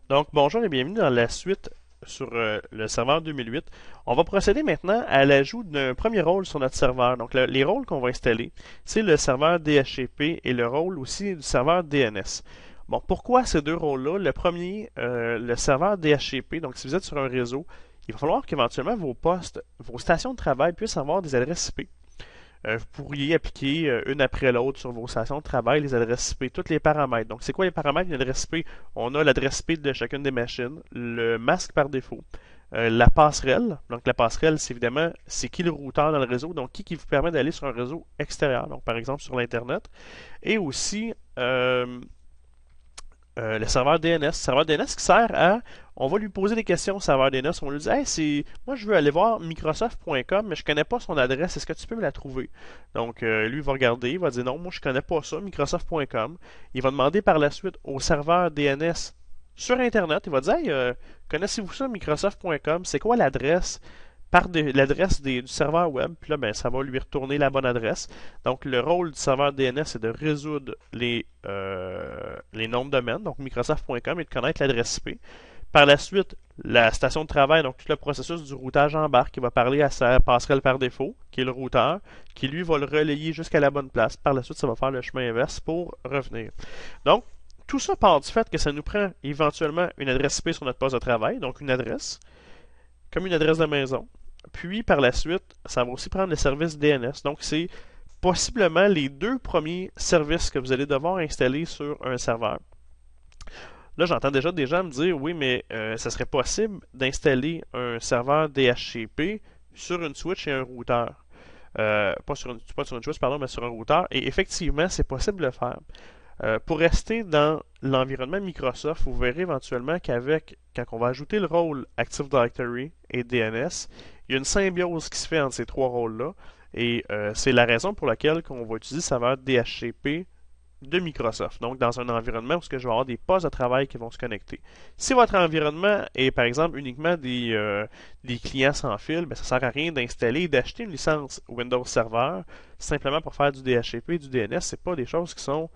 Donc, bonjour et bienvenue dans la suite sur le serveur 2008. On va procéder maintenant à l'ajout d'un premier rôle sur notre serveur. Donc, les rôles qu'on va installer, c'est le serveur DHCP et le rôle aussi du serveur DNS. Bon, pourquoi ces deux rôles-là? Le premier, le serveur DHCP, donc si vous êtes sur un réseau, il va falloir qu'éventuellement vos postes, vos stations de travail puissent avoir des adresses IP. Vous pourriez appliquer une après l'autre sur vos stations de travail les adresses IP, tous les paramètres. Donc, c'est quoi les paramètres d'une adresse IP? On a l'adresse IP de chacune des machines, le masque par défaut, la passerelle. Donc, la passerelle, c'est évidemment, c'est qui le routeur dans le réseau, donc qui vous permet d'aller sur un réseau extérieur, donc par exemple sur l'Internet. Et aussi, le serveur DNS. Le serveur DNS qui sert à. On va lui poser des questions au serveur DNS. On lui dit hey, moi, je veux aller voir Microsoft.com, mais je ne connais pas son adresse. Est-ce que tu peux me la trouver? Donc, lui, il va regarder. Il va dire non, moi, je ne connais pas ça, Microsoft.com. Il va demander par la suite au serveur DNS sur Internet. Il va dire hey, connaissez-vous ça, Microsoft.com? C'est quoi l'adresse? L'adresse du serveur web, puis là, ben, ça va lui retourner la bonne adresse. Donc, le rôle du serveur DNS, c'est de résoudre les noms de domaine, donc Microsoft.com, et de connaître l'adresse IP. Par la suite, la station de travail, donc tout le processus du routage embarque, qui va parler à sa passerelle par défaut, qui est le routeur, qui lui va le relayer jusqu'à la bonne place. Par la suite, ça va faire le chemin inverse pour revenir. Donc, tout ça part du fait que ça nous prend éventuellement une adresse IP sur notre poste de travail, donc une adresse, comme une adresse de maison. Puis par la suite, ça va aussi prendre le service DNS. Donc c'est possiblement les deux premiers services que vous allez devoir installer sur un serveur. Là, j'entends déjà des gens me dire oui, mais ça serait possible d'installer un serveur DHCP sur une switch et un routeur. Pas sur une switch, pardon, mais sur un routeur. Et effectivement, c'est possible de le faire. Pour rester dans l'environnement Microsoft, vous verrez éventuellement quand on va ajouter le rôle Active Directory et DNS, il y a une symbiose qui se fait entre ces trois rôles-là. Et c'est la raison pour laquelle on va utiliser le serveur DHCP de Microsoft. Donc, dans un environnement où je vais avoir des postes de travail qui vont se connecter. Si votre environnement est, par exemple, uniquement des clients sans fil, ben, ça ne sert à rien d'installer et d'acheter une licence Windows Server simplement pour faire du DHCP et du DNS. Ce pas des choses qui sont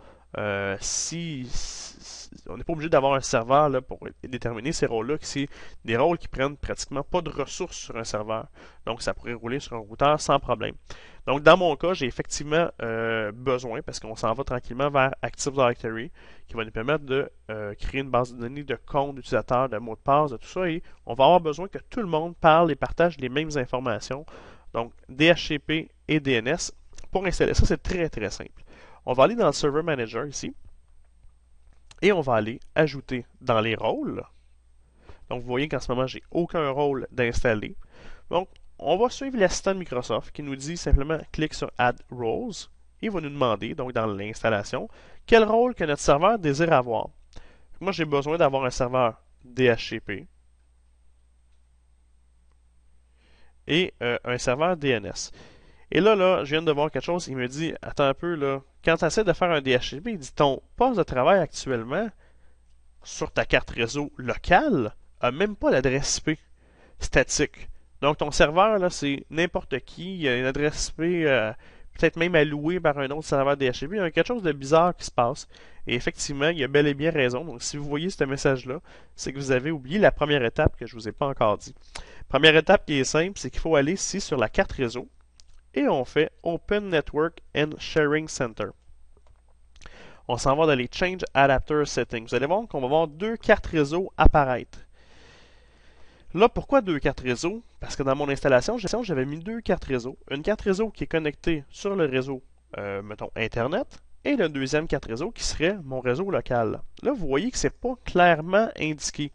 on n'est pas obligé d'avoir un serveur là, pour déterminer ces rôles-là, que c'est des rôles qui prennent pratiquement pas de ressources sur un serveur. Donc, ça pourrait rouler sur un routeur sans problème. Donc, dans mon cas, j'ai effectivement besoin, parce qu'on s'en va tranquillement vers Active Directory, qui va nous permettre de créer une base de données de comptes d'utilisateurs, de mots de passe, de tout ça, et on va avoir besoin que tout le monde parle et partage les mêmes informations. Donc, DHCP et DNS. Pour installer ça, c'est très très simple. On va aller dans le Server Manager ici. Et on va aller ajouter dans les rôles. Donc, vous voyez qu'en ce moment, j'ai aucun rôle d'installer. Donc, on va suivre l'assistant de Microsoft qui nous dit simplement clique sur Add Roles. Il va nous demander, donc dans l'installation, quel rôle que notre serveur désire avoir. Moi, j'ai besoin d'avoir un serveur DHCP et un serveur DNS. Et là, je viens de voir quelque chose. Il me dit, attends un peu, là. Quand tu essaies de faire un DHCP, il dit, ton poste de travail actuellement, sur ta carte réseau locale, a même pas d'adresse IP statique. Donc, ton serveur, là, c'est n'importe qui. Il y a une adresse IP, peut-être même allouée par un autre serveur DHCP. Il y a quelque chose de bizarre qui se passe. Et effectivement, il y a bel et bien raison. Donc, si vous voyez ce message-là, c'est que vous avez oublié la première étape que je ne vous ai pas encore dit. Première étape qui est simple, c'est qu'il faut aller ici sur la carte réseau et on fait Open Network and Sharing Center. On s'en va dans les Change Adapter Settings. Vous allez voir qu'on va voir deux cartes réseau apparaître. Là, pourquoi deux cartes réseau? Parce que dans mon installation, j'avais mis deux cartes réseau. Une carte réseau qui est connectée sur le réseau, mettons, Internet, et la deuxième carte réseau qui serait mon réseau local. Là, vous voyez que c'est pas clairement indiqué.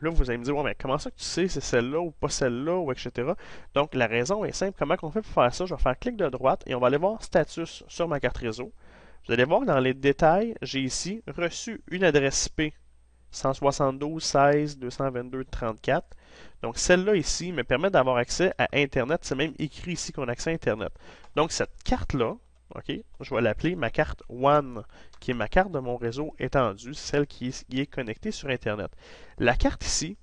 Là, vous allez me dire, ouais, mais comment ça que tu sais c'est celle-là ou pas celle-là, ou etc. Donc, la raison est simple. Comment on fait pour faire ça? Je vais faire clic de droite et on va aller voir Status sur ma carte réseau. Vous allez voir que dans les détails, j'ai ici reçu une adresse IP 172.16.222.34. Donc, celle-là ici me permet d'avoir accès à Internet. C'est même écrit ici qu'on a accès à Internet. Donc, cette carte-là, OK, je vais l'appeler ma carte One, qui est ma carte de mon réseau étendu, celle qui est connectée sur Internet. La carte ici,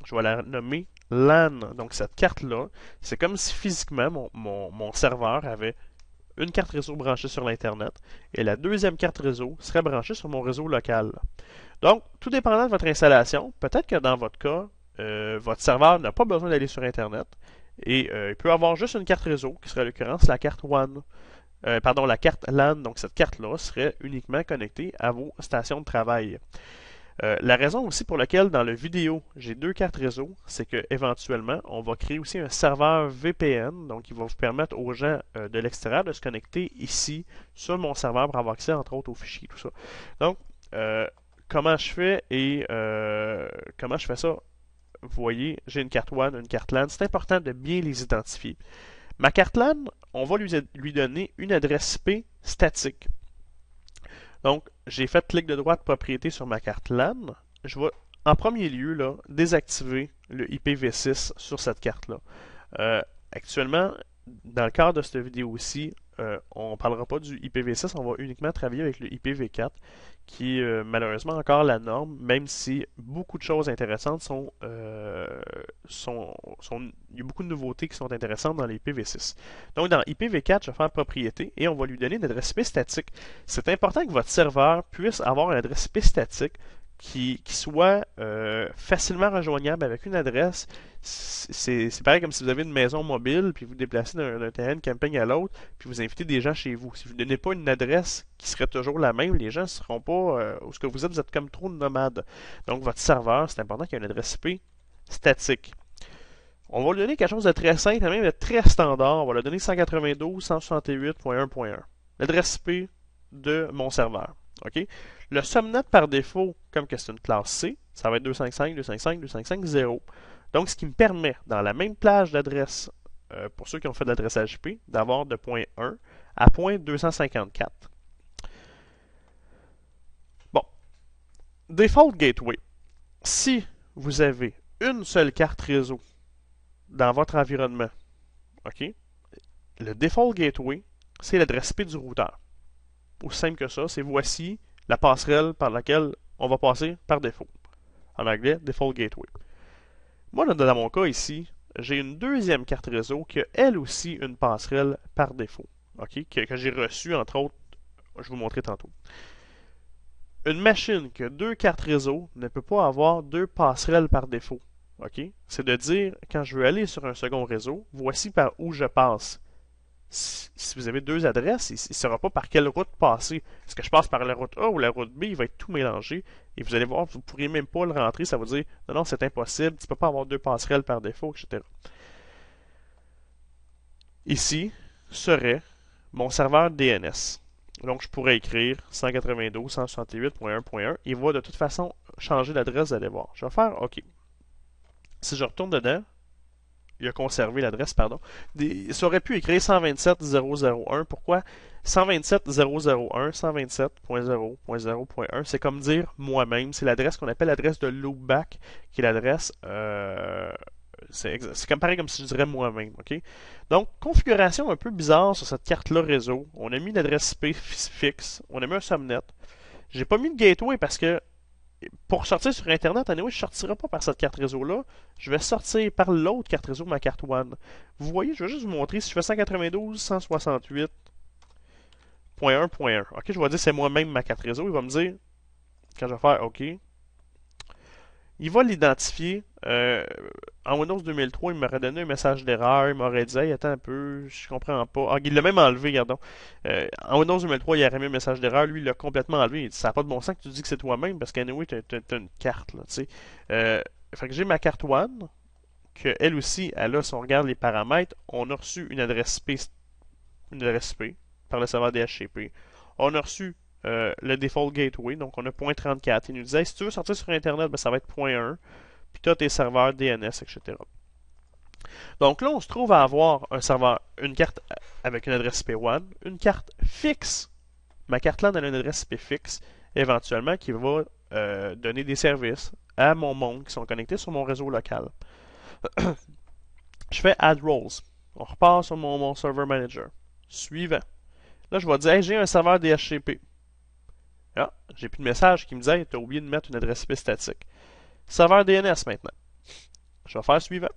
je vais la nommer LAN. Donc, cette carte-là, c'est comme si physiquement mon serveur avait une carte réseau branchée sur l'Internet, et la deuxième carte réseau serait branchée sur mon réseau local. Donc, tout dépendant de votre installation, peut-être que dans votre cas, votre serveur n'a pas besoin d'aller sur Internet, et il peut avoir juste une carte réseau, qui serait en l'occurrence la carte WAN. Pardon, la carte LAN, donc cette carte-là serait uniquement connectée à vos stations de travail. La raison aussi pour laquelle dans le vidéo j'ai deux cartes réseau, c'est que éventuellement on va créer aussi un serveur VPN, donc il va vous permettre aux gens de l'extérieur de se connecter ici sur mon serveur pour avoir accès entre autres aux fichiers, tout ça. Donc comment je fais et comment je fais ça? Vous voyez, j'ai une carte WAN, une carte LAN. C'est important de bien les identifier. Ma carte LAN, on va lui donner une adresse IP statique. Donc, j'ai fait clic de droite propriété sur ma carte LAN. Je vais en premier lieu là, désactiver le IPv6 sur cette carte-là. Actuellement, dans le cadre de cette vidéo-ci, on ne parlera pas du IPv6, on va uniquement travailler avec le IPv4, qui est malheureusement encore la norme, même si beaucoup de choses intéressantes il y a beaucoup de nouveautés qui sont intéressantes dans l'IPv6. Donc dans IPv4, je vais faire propriété et on va lui donner une adresse IP statique. C'est important que votre serveur puisse avoir une adresse IP statique qui soit facilement rejoignable avec une adresse. C'est pareil comme si vous avez une maison mobile, puis vous déplacez d'un terrain de camping à l'autre, puis vous invitez des gens chez vous. Si vous ne donnez pas une adresse qui serait toujours la même, les gens ne seront pas où ce que vous êtes comme trop nomades. Donc votre serveur, c'est important qu'il y ait une adresse IP statique. On va lui donner quelque chose de très simple, même de très standard. On va lui donner 192.168.1.1. L'adresse IP de mon serveur. OK? Le subnet par défaut, comme que c'est une classe C, ça va être 255.255.255.0. Donc, ce qui me permet, dans la même plage d'adresse, pour ceux qui ont fait de l'adressage IP, d'avoir de point 1 à point 254. Bon. Default Gateway. Si vous avez une seule carte réseau dans votre environnement, OK? Le Default Gateway, c'est l'adresse IP du routeur. Aussi simple que ça, c'est voici la passerelle par laquelle on va passer par défaut. En anglais, Default Gateway. Moi, dans mon cas ici, j'ai une deuxième carte réseau qui a elle aussi une passerelle par défaut. OK? Que j'ai reçue, entre autres, je vais vous montrer tantôt. Une machine qui a deux cartes réseau ne peut pas avoir deux passerelles par défaut. OK? C'est de dire, quand je veux aller sur un second réseau, voici par où je passe. Si vous avez deux adresses, il ne saura pas par quelle route passer. Est-ce que je passe par la route A ou la route B? Il va être tout mélangé. Et vous allez voir, vous ne pourriez même pas le rentrer. Ça va dire, non, non, c'est impossible. Tu ne peux pas avoir deux passerelles par défaut, etc. Ici serait mon serveur DNS. Donc, je pourrais écrire 192.168.1.1. Il va de toute façon changer d'adresse, vous allez voir. Je vais faire OK. Si je retourne dedans, il a conservé l'adresse, pardon. Ça aurait pu écrire 127.001. Pourquoi 127.001, 127.0.0.1, c'est comme dire moi-même. C'est l'adresse qu'on appelle l'adresse de loopback, qui est l'adresse. C'est pareil comme si je dirais moi-même. OK? Donc, configuration un peu bizarre sur cette carte-là réseau. On a mis une adresse IP fixe. On a mis un subnet. J'ai pas mis de gateway parce que pour sortir sur Internet, anyway, je ne sortirai pas par cette carte réseau-là. Je vais sortir par l'autre carte réseau, ma carte WAN. Vous voyez, je vais juste vous montrer. Si je fais 192.168.1.1, OK, je vais dire c'est moi-même ma carte réseau. Il va me dire, quand je vais faire OK, il va l'identifier. En Windows 2003, il m'aurait donné un message d'erreur. Il m'aurait dit, hey, attends un peu, je comprends pas. Ah, il l'a même enlevé, regardons. En Windows 2003, il a remis un message d'erreur. Lui, il l'a complètement enlevé. Il dit, ça n'a pas de bon sens que tu dis que c'est toi-même parce qu'anyway, tu as une carte. Là, fait que j'ai ma carte WAN, que elle aussi, elle a, si on regarde les paramètres, on a reçu une adresse IP par le serveur DHCP. On a reçu le default gateway, donc on a .34. Il nous disait, si tu veux sortir sur Internet, ben, ça va être .1. Puis tu as tes serveurs DNS, etc. Donc là, on se trouve à avoir un serveur, une carte avec une adresse IP WAN, une carte fixe. Ma carte LAN a une adresse IP fixe, éventuellement, qui va donner des services à mon monde qui sont connectés sur mon réseau local. Je fais Add Roles. On repart sur mon Server Manager. Suivant. Là, je vais dire, hey, j'ai un serveur DHCP. Ah, j'ai plus de message qui me dit, hey, tu as oublié de mettre une adresse IP statique. Serveur DNS maintenant. Je vais faire suivant.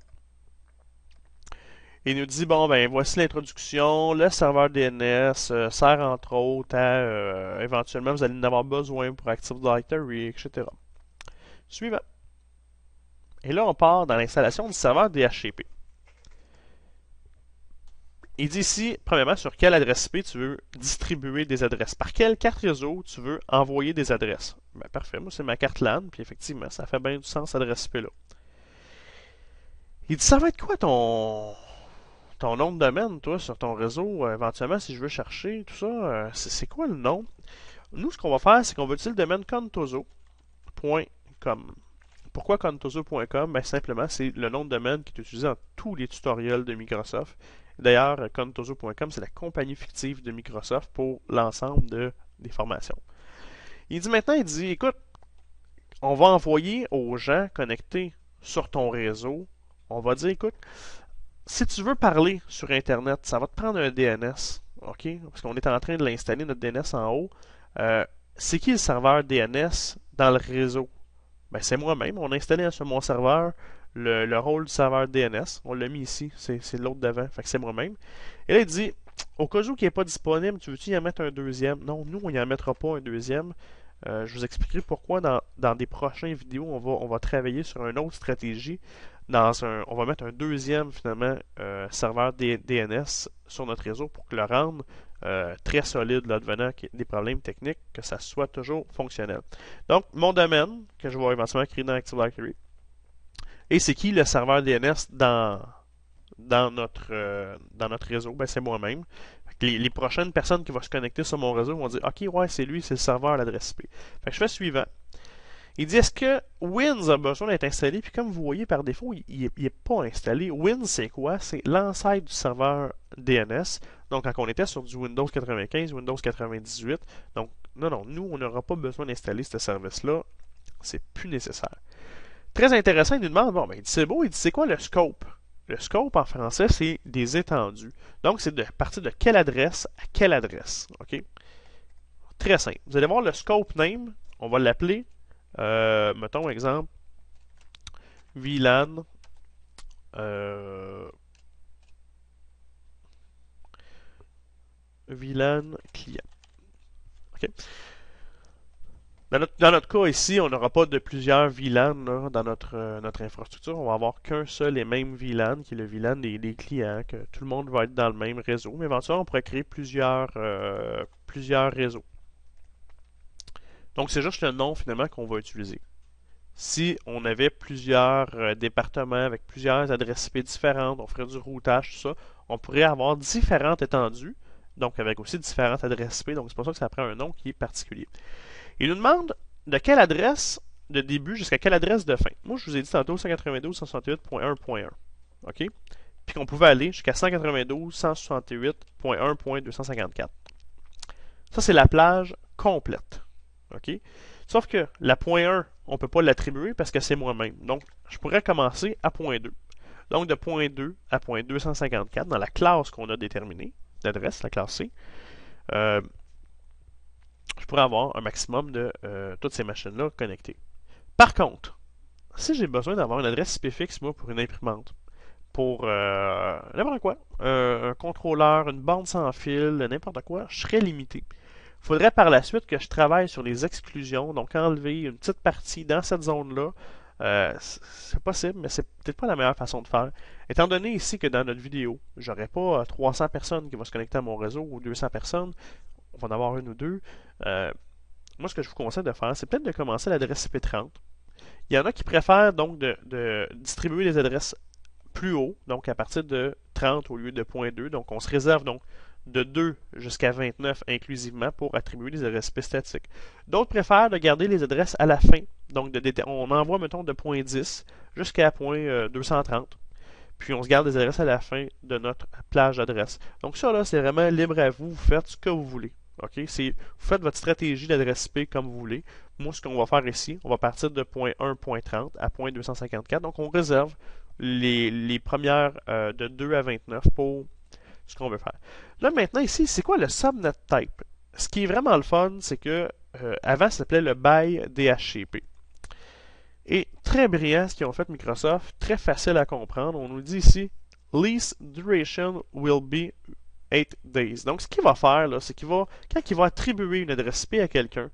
Il nous dit, bon, ben, voici l'introduction. Le serveur DNS sert entre autres à, éventuellement, vous allez en avoir besoin pour Active Directory, etc. Suivant. Et là, on part dans l'installation du serveur DHCP. Il dit ici, premièrement, sur quelle adresse IP tu veux distribuer des adresses. Par quelle carte réseau tu veux envoyer des adresses. Ben, parfait, moi c'est ma carte LAN, puis effectivement, ça fait bien du sens, adresse IP là. Il dit, ça va être quoi ton nom de domaine, toi, sur ton réseau, éventuellement, si je veux chercher, tout ça, c'est quoi le nom? Nous, ce qu'on va faire, c'est qu'on va utiliser le domaine contoso.com. Pourquoi contoso.com? Ben, simplement, c'est le nom de domaine qui est utilisé dans tous les tutoriels de Microsoft. D'ailleurs, contoso.com, c'est la compagnie fictive de Microsoft pour l'ensemble des formations. Il dit maintenant, il dit, écoute, on va envoyer aux gens connectés sur ton réseau, on va dire, écoute, si tu veux parler sur Internet, ça va te prendre un DNS, ok? Parce qu'on est en train de l'installer, notre DNS en haut. C'est qui le serveur DNS dans le réseau? Ben, c'est moi-même. On a installé sur mon serveur le rôle du serveur DNS. On l'a mis ici. C'est l'autre d'avant. Fait que c'est moi-même. Et là, il dit, au cas où qui n'est pas disponible, tu veux-tu y en mettre un deuxième? Non, nous, on n'y en mettra pas un deuxième. Je vous expliquerai pourquoi dans des prochaines vidéos, on va travailler sur une autre stratégie. On va mettre un deuxième, finalement, serveur DNS sur notre réseau pour le rendre très solide, là, devenant des problèmes techniques, que ça soit toujours fonctionnel. Donc, mon domaine, que je vais éventuellement créer dans Active Directory. Et c'est qui le serveur DNS dans notre réseau? Ben, c'est moi-même. Les prochaines personnes qui vont se connecter sur mon réseau vont dire, OK, ouais, c'est lui, c'est le serveur à l'adresse IP. Fait que je fais suivant. Il dit, est-ce que Wins a besoin d'être installé? Puis comme vous voyez par défaut, il n'est pas installé. Wins, c'est quoi? C'est l'ancêtre du serveur DNS. Donc, quand on était sur du Windows 95, Windows 98. Donc, non, nous, on n'aura pas besoin d'installer ce service-là. C'est plus nécessaire. Très intéressant, il nous demande, bon, ben, il dit, c'est beau, il dit, c'est quoi le scope? Le scope, en français, c'est des étendues. Donc, c'est de partir de quelle adresse à quelle adresse. OK? Très simple. Vous allez voir le scope name, on va l'appeler mettons, exemple, VLAN VLAN client. OK. Dans notre cas ici, on n'aura pas de plusieurs VLAN là, dans notre infrastructure. On va avoir qu'un seul et même VLAN, qui est le VLAN des clients, que tout le monde va être dans le même réseau. Mais éventuellement, on pourrait créer plusieurs réseaux. Donc, c'est juste le nom, finalement, qu'on va utiliser. Si on avait plusieurs départements avec plusieurs adresses IP différentes, on ferait du routage, tout ça, on pourrait avoir différentes étendues, donc avec aussi différentes adresses IP, donc c'est pour ça que ça prend un nom qui est particulier. Il nous demande de quelle adresse de début jusqu'à quelle adresse de fin. Moi, je vous ai dit tantôt 192.168.1.1, OK? Puis qu'on pouvait aller jusqu'à 192.168.1.254. Ça, c'est la plage complète, OK? Sauf que la point 1, on ne peut pas l'attribuer parce que c'est moi-même. Donc, je pourrais commencer à point 2. Donc, de point 2 à point 254, dans la classe qu'on a déterminée, l'adresse, la classe C, je pourrais avoir un maximum de toutes ces machines-là connectées. Par contre, si j'ai besoin d'avoir une adresse IP fixe, moi, pour une imprimante, pour n'importe quoi, un contrôleur, une bande sans fil, n'importe quoi, je serais limité. Il faudrait par la suite que je travaille sur les exclusions, donc enlever une petite partie dans cette zone-là. C'est possible, mais c'est peut-être pas la meilleure façon de faire. Étant donné ici que dans notre vidéo, j'aurais pas 300 personnes qui vont se connecter à mon réseau ou 200 personnes, on va en avoir une ou deux. Moi, ce que je vous conseille de faire, c'est peut-être de commencer à l'adresse IP30. Il y en a qui préfèrent donc de distribuer les adresses plus haut, donc à partir de 30 au lieu de 0.2. Donc, on se réserve donc de 2 jusqu'à 29 inclusivement pour attribuer les adresses IP statiques. D'autres préfèrent de garder les adresses à la fin. Donc, on envoie, mettons, de 0.10 jusqu'à 0.230. Puis, on se garde les adresses à la fin de notre plage d'adresses. Donc, ça, là, c'est vraiment libre à vous. Vous faites ce que vous voulez. OK? Vous faites votre stratégie d'adresse IP comme vous voulez. Moi, ce qu'on va faire ici, on va partir de 0.1, 0.30 à 0.254. Donc, on réserve les premières de 2 à 29 pour ce qu'on veut faire. Là, maintenant, ici, c'est quoi le subnet type? Ce qui est vraiment le fun, c'est que avant, ça s'appelait le by DHCP. Et très brillant ce qu'ils ont fait Microsoft, très facile à comprendre. On nous dit ici lease duration will be 8 days. Donc, ce qu'il va faire, là, c'est qu'il va, quand il va attribuer une adresse IP à quelqu'un,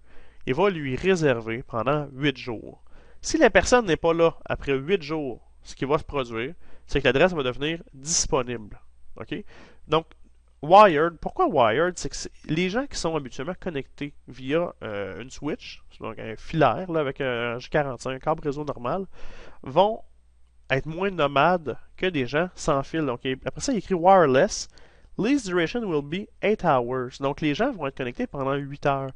il va lui réserver pendant 8 jours. Si la personne n'est pas là après 8 jours, ce qui va se produire, c'est que l'adresse va devenir disponible. OK? Donc, Wired, pourquoi Wired? C'est que les gens qui sont habituellement connectés via une switch, donc un filaire là, avec un J45, un câble réseau normal, vont être moins nomades que des gens sans fil. Donc, après ça, il écrit wireless. Lease duration will be 8 hours. Donc, les gens vont être connectés pendant 8 heures.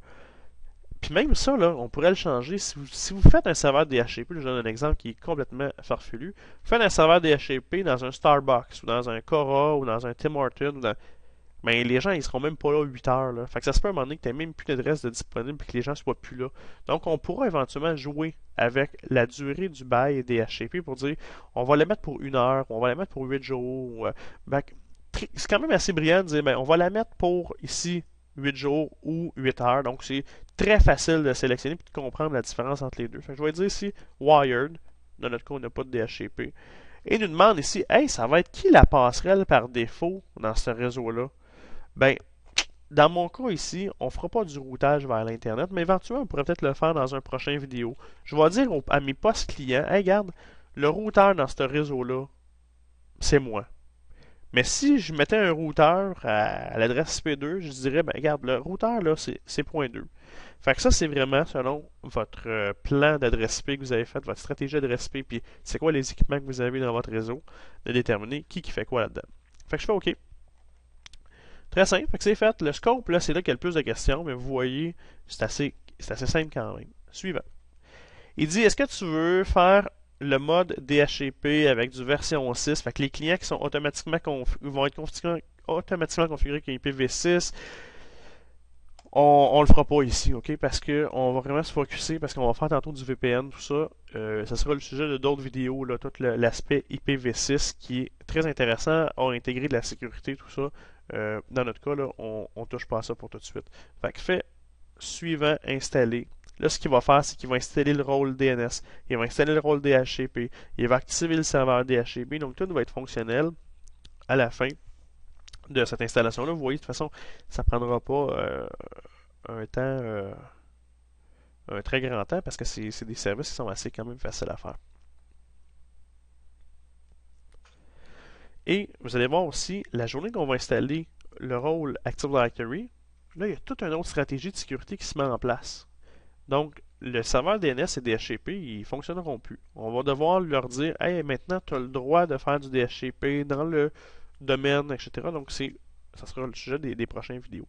Puis même ça, là, on pourrait le changer. Si vous faites un serveur DHCP, je donne un exemple qui est complètement farfelu. Vous faites un serveur DHCP dans un Starbucks, ou dans un Cora, ou dans un Tim Hortons, mais les gens, ils seront même pas là 8 heures. Là. Fait que ça se peut à un moment donné que tu n'aies même plus d'adresse de disponible et que les gens ne soient plus là. Donc, on pourra éventuellement jouer avec la durée du bail DHCP pour dire on va la mettre pour 1 heure, on va la mettre pour 8 jours. C'est quand même assez brillant de dire ben, on va la mettre pour ici 8 jours ou 8 heures. Donc, c'est très facile de sélectionner et de comprendre la différence entre les deux. Fait que je vais dire ici Wired. Dans notre cas, on n'a pas de DHCP. Et il nous demande ici, hey, ça va être qui la passerelle par défaut dans ce réseau-là? Ben, dans mon cas ici, on ne fera pas du routage vers l'Internet, mais éventuellement, on pourrait peut-être le faire dans un prochain vidéo. Je vais dire à mes postes clients, hey, regarde, le routeur dans ce réseau-là, c'est moi. Mais si je mettais un routeur à l'adresse IP2, je dirais, ben, regarde, le routeur, là, c'est point 2. Fait que ça, c'est vraiment selon votre plan d'adresse IP que vous avez fait, votre stratégie d'adresse IP, puis c'est quoi les équipements que vous avez dans votre réseau, de déterminer qui fait quoi là-dedans. Fait que je fais OK. Très simple, fait que c'est fait. Le scope, là, c'est là qu'il y a le plus de questions, mais vous voyez, c'est assez simple quand même. Suivant. Il dit, est-ce que tu veux faire le mode DHCP avec du version 6, fait que les clients qui sont automatiquement vont être automatiquement configurés avec IPv6, on le fera pas ici, ok? Parce que on va vraiment se focuser, parce qu'on va faire tantôt du VPN, tout ça. Ça sera le sujet de d'autres vidéos, là, tout l'aspect IPv6 qui est très intéressant, à intégrer de la sécurité, tout ça. Dans notre cas, là, on touche pas à ça pour tout de suite. Fait que fait suivant, installer. Là, ce qu'il va faire, c'est qu'il va installer le rôle DNS, il va installer le rôle DHCP, il va activer le serveur DHCP, donc tout va être fonctionnel à la fin de cette installation-là. Vous voyez, de toute façon, ça ne prendra pas un temps, un très grand temps, parce que c'est des services qui sont assez quand même faciles à faire. Et vous allez voir aussi, la journée qu'on va installer le rôle Active Directory, là, il y a toute une autre stratégie de sécurité qui se met en place. Donc, le serveur DNS et DHCP, ils ne fonctionneront plus. On va devoir leur dire, hey, maintenant, tu as le droit de faire du DHCP dans le domaine, etc. Donc, ça sera le sujet des prochaines vidéos.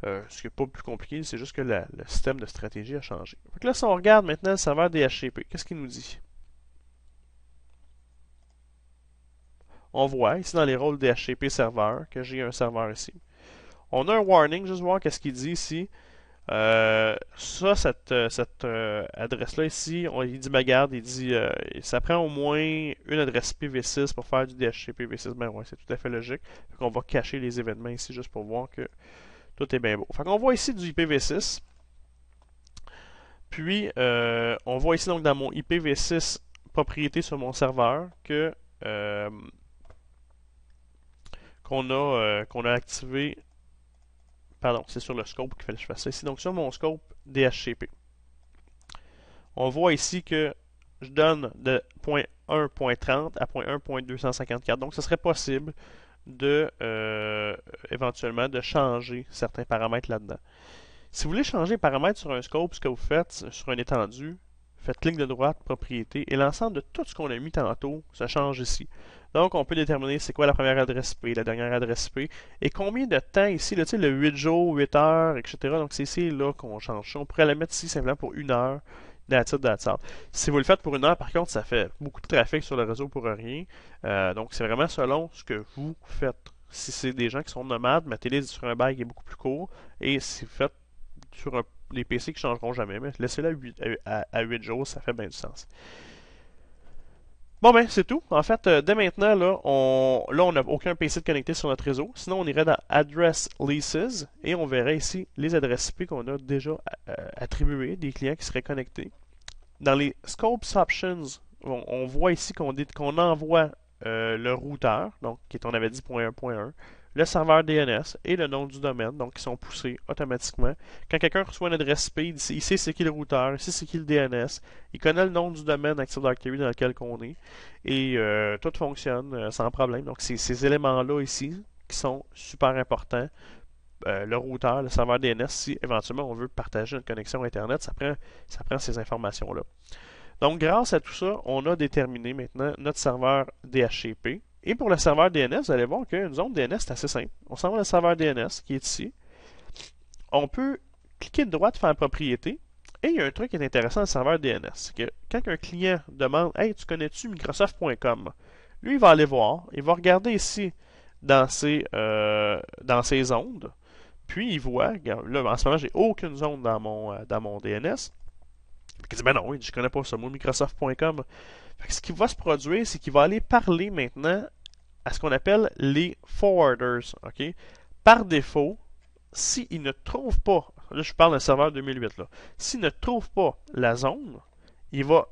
Ce qui n'est pas plus compliqué, c'est juste que le système de stratégie a changé. Donc là, si on regarde maintenant le serveur DHCP, qu'est-ce qu'il nous dit? On voit ici dans les rôles DHCP serveur que j'ai un serveur ici. On a un warning, juste voir qu'est-ce qu'il dit ici. Cette adresse-là ici, il dit, regarde, il dit, ça prend au moins une adresse IPv6 pour faire du DHCP v6. Ben ouais, c'est tout à fait logique. Fait qu'on va cacher les événements ici juste pour voir que tout est bien beau. Fait qu'on voit ici du IPv6. Puis, on voit ici donc dans mon IPv6 propriété sur mon serveur que qu'on a activé. Pardon, c'est sur le scope qu'il fallait que je fasse ça ici. Donc sur mon scope DHCP. On voit ici que je donne de .1.30 à .1.254. Donc ce serait possible de éventuellement de changer certains paramètres là-dedans. Si vous voulez changer les paramètres sur un scope, ce que vous faites sur un étendu, faites clic de droite, propriété, et l'ensemble de tout ce qu'on a mis tantôt se change ici. Donc, on peut déterminer c'est quoi la première adresse IP, la dernière adresse IP, et combien de temps ici, là, le 8 jours, 8 heures, etc. Donc, c'est ici là qu'on change ça. On pourrait la mettre ici simplement pour 1 heure. That's it. Si vous le faites pour 1 heure, par contre, ça fait beaucoup de trafic sur le réseau pour rien. Donc, c'est vraiment selon ce que vous faites. Si c'est des gens qui sont nomades, mettez-les sur un bail qui est beaucoup plus court. Et si vous faites sur des PC qui ne changeront jamais, mais laissez-le à 8 jours, ça fait bien du sens. Bon ben c'est tout. En fait, dès maintenant, là, on n'a aucun PC de connecté sur notre réseau. Sinon, on irait dans Address Leases et on verrait ici les adresses IP qu'on a déjà attribuées, des clients qui seraient connectés. Dans les Scopes Options, on voit ici qu'on envoie le routeur, donc qui est, on avait dit .1.1, le serveur DNS et le nom du domaine, donc qui sont poussés automatiquement. Quand quelqu'un reçoit une adresse IP, il sait c'est qui le routeur, il sait c'est qui le DNS, il connaît le nom du domaine Active Directory dans lequel on est, et tout fonctionne sans problème. Donc c'est ces éléments-là ici qui sont super importants. Le routeur, le serveur DNS, si éventuellement on veut partager une connexion Internet, ça prend ces informations-là. Donc, grâce à tout ça, on a déterminé maintenant notre serveur DHCP. Et pour le serveur DNS, vous allez voir qu'une zone DNS, c'est assez simple. On s'en va dans le serveur DNS qui est ici. On peut cliquer de droite, faire propriété. Et il y a un truc qui est intéressant dans le serveur DNS. C'est que quand un client demande Hey, tu connais-tu Microsoft.com? Lui, il va aller voir. Il va regarder ici dans ses ondes. Puis il voit, là, en ce moment, j'ai aucune zone dans mon DNS. Il dit, ben non, je connais pas ça, moi, Microsoft.com. Ce qui va se produire, c'est qu'il va aller parler maintenant à ce qu'on appelle les forwarders. OK? Par défaut, s'il ne trouve pas, là je parle d'un serveur 2008, là, s'il ne trouve pas la zone, il va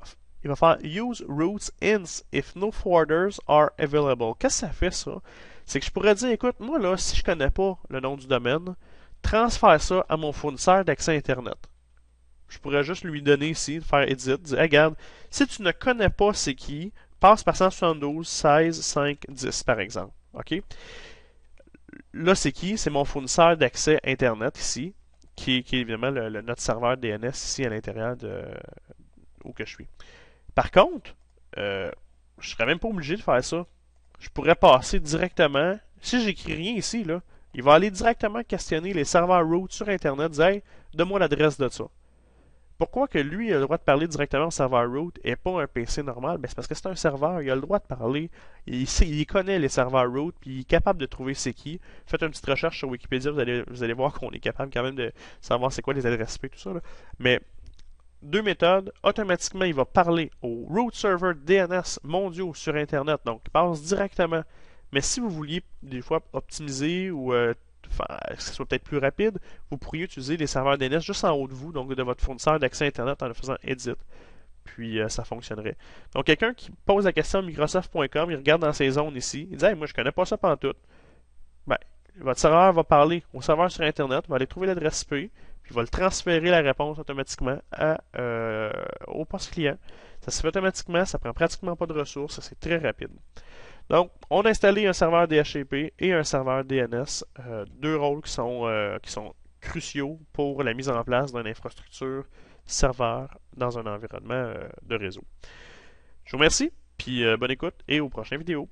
faire use routes ins if no forwarders are available. Qu'est-ce que ça fait ça? C'est que je pourrais dire, écoute, moi là, si je connais pas le nom du domaine, transfère ça à mon fournisseur d'accès Internet. Je pourrais juste lui donner ici, faire edit, dire, hey, regarde, si tu ne connais pas c'est qui, passe par 172, 16, 5, 10 par exemple. OK? Là, c'est qui? C'est mon fournisseur d'accès Internet ici, qui est évidemment notre serveur DNS ici à l'intérieur de où que je suis. Par contre, je serais même pas obligé de faire ça. Je pourrais passer directement, si j'écris rien ici, là, il va aller directement questionner les serveurs root sur Internet, dire, hey, donne-moi l'adresse de ça. Pourquoi que lui a le droit de parler directement au serveur root et pas un PC normal? Ben, c'est parce que c'est un serveur, il a le droit de parler, il connaît les serveurs root, puis il est capable de trouver c'est qui. Faites une petite recherche sur Wikipédia, vous allez voir qu'on est capable quand même de savoir c'est quoi les adresses IP, tout ça. Là. Mais deux méthodes, automatiquement il va parler aux root servers DNS mondiaux sur Internet, donc il passe directement. Mais si vous vouliez des fois optimiser ou que ce soit peut-être plus rapide, vous pourriez utiliser les serveurs DNS juste en haut de vous, donc de votre fournisseur d'accès Internet en le faisant edit. Puis ça fonctionnerait. Donc quelqu'un qui pose la question à Microsoft.com, il regarde dans ses zones ici, il dit hey, moi je connais pas ça pantoute. Ben, votre serveur va parler au serveur sur Internet, va aller trouver l'adresse IP, puis il va le transférer la réponse automatiquement au poste client. Ça se fait automatiquement, ça prend pratiquement pas de ressources, c'est très rapide. Donc, on a installé un serveur DHCP et un serveur DNS, deux rôles qui sont cruciaux pour la mise en place d'une infrastructure serveur dans un environnement de réseau. Je vous remercie, puis bonne écoute et aux prochaines vidéos.